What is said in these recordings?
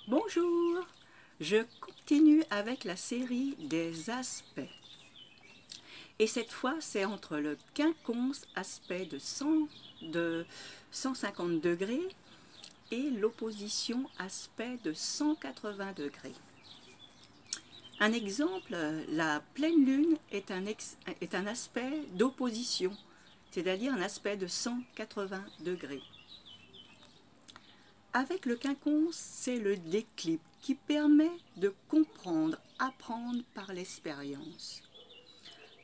Bonjour, je continue avec la série des aspects. Et cette fois, c'est entre le quinconce aspect de 150 degrés et l'opposition aspect de 180 degrés. Un exemple, la pleine lune est un aspect d'opposition, c'est-à-dire un aspect de 180 degrés. Avec le quinconce, c'est le déclic qui permet de comprendre, apprendre par l'expérience.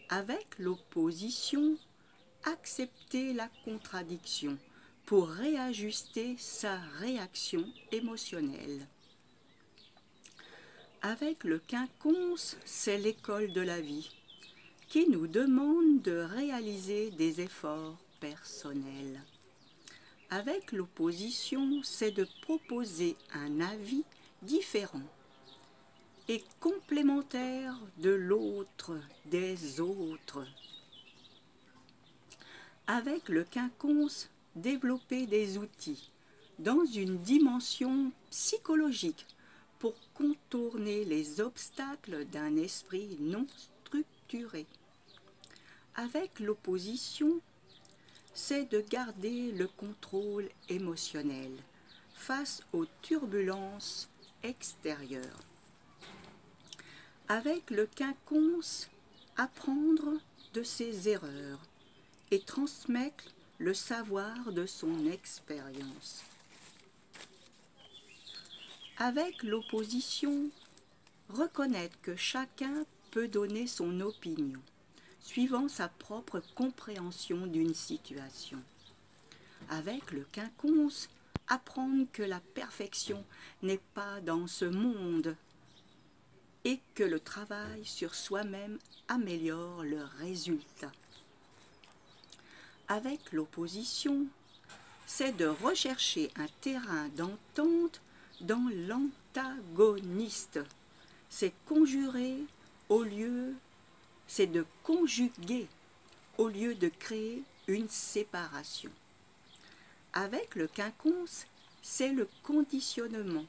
Avec l'opposition, accepter la contradiction pour réajuster sa réaction émotionnelle. Avec le quinconce, c'est l'école de la vie qui nous demande de réaliser des efforts personnels. Avec l'opposition, c'est de proposer un avis différent et complémentaire de l'autre, des autres. Avec le quinconce, développer des outils dans une dimension psychologique pour contourner les obstacles d'un esprit non structuré. Avec l'opposition, c'est de garder le contrôle émotionnel face aux turbulences extérieures. Avec le quinconce, apprendre de ses erreurs et transmettre le savoir de son expérience. Avec l'opposition, reconnaître que chacun peut donner son opinion suivant sa propre compréhension d'une situation. Avec le quinconce, apprendre que la perfection n'est pas dans ce monde et que le travail sur soi-même améliore le résultat. Avec l'opposition, c'est de rechercher un terrain d'entente dans l'antagoniste. C'est de conjuguer au lieu de créer une séparation. Avec le quinconce, c'est le conditionnement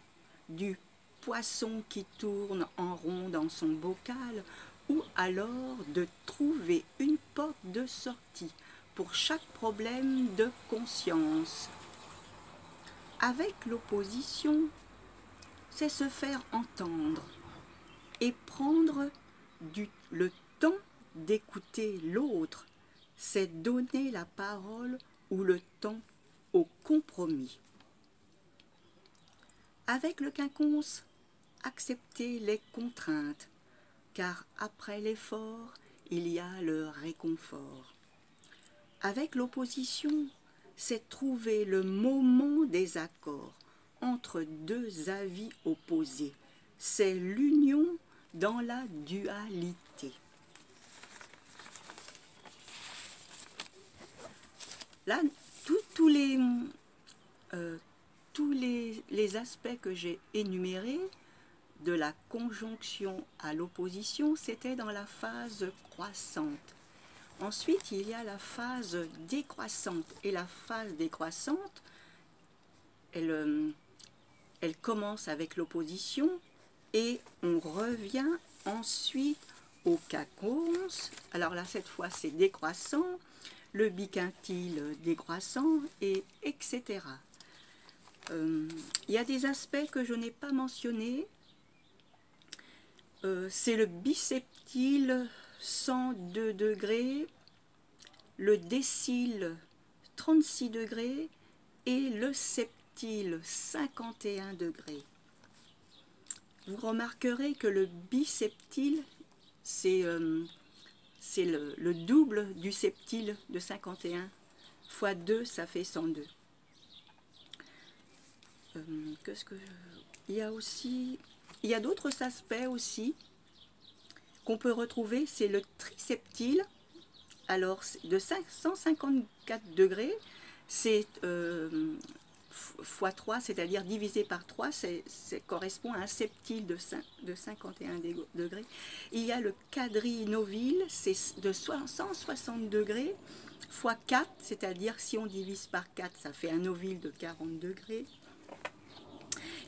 du poisson qui tourne en rond dans son bocal ou alors de trouver une porte de sortie pour chaque problème de conscience. Avec l'opposition, c'est se faire entendre et prendre le temps d'écouter l'autre, c'est donner la parole ou le temps au compromis. Avec le quinconce, accepter les contraintes, car après l'effort, il y a le réconfort. Avec l'opposition, c'est trouver le moment des accords entre deux avis opposés. C'est l'union dans la dualité. Là, tous les aspects que j'ai énumérés, de la conjonction à l'opposition, c'était dans la phase croissante. Ensuite, il y a la phase décroissante. Et la phase décroissante, elle commence avec l'opposition et on revient ensuite au quinconce. Alors là, cette fois, c'est décroissant, le biquintile décroissant, et etc. Il y a des aspects que je n'ai pas mentionnés. C'est le biseptile 102 degrés, le décile 36 degrés et le septile 51 degrés. Vous remarquerez que le biseptile, c'est le double du septile de 51. Fois 2, ça fait 102. Il y a d'autres aspects aussi qu'on peut retrouver, c'est le triseptile. Alors, de 154 degrés, c'est fois 3, c'est-à-dire divisé par 3, ça correspond à un septile de 51 degrés. Il y a le quadrinovile, c'est de 160 degrés, fois 4, c'est-à-dire si on divise par 4, ça fait un ovile de 40 degrés.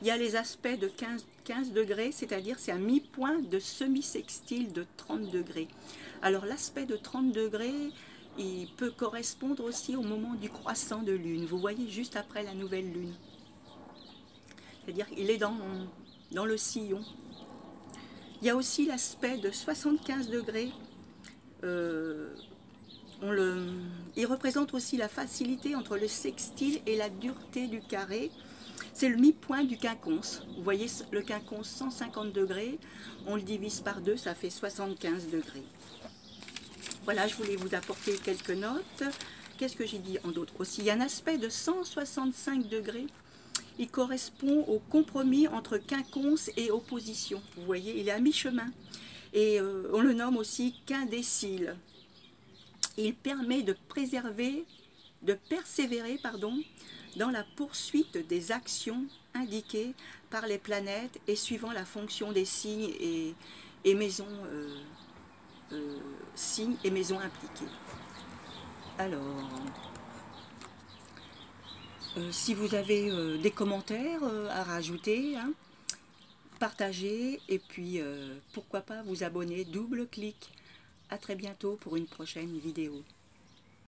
Il y a les aspects de 15 degrés, c'est-à-dire c'est un mi-point de semi-sextile de 30 degrés. Alors l'aspect de 30 degrés, il peut correspondre aussi au moment du croissant de lune. Vous voyez, juste après la nouvelle lune. C'est-à-dire qu'il est dans le sillon. Il y a aussi l'aspect de 75 degrés. Il représente aussi la facilité entre le sextile et la dureté du carré. C'est le mi-point du quinconce. Vous voyez le quinconce 150 degrés, on le divise par 2, ça fait 75 degrés. Voilà, je voulais vous apporter quelques notes. Qu'est-ce que j'ai dit en d'autres aussi? Il y a un aspect de 165 degrés. Il correspond au compromis entre quinconce et opposition. Vous voyez, il est à mi-chemin. Et on le nomme aussi quindécile. Il permet de persévérer dans la poursuite des actions indiquées par les planètes et suivant la fonction des signes et maisons, signes et maisons impliquées. Alors, si vous avez des commentaires à rajouter, hein, partagez et puis pourquoi pas vous abonner, double clic. À très bientôt pour une prochaine vidéo.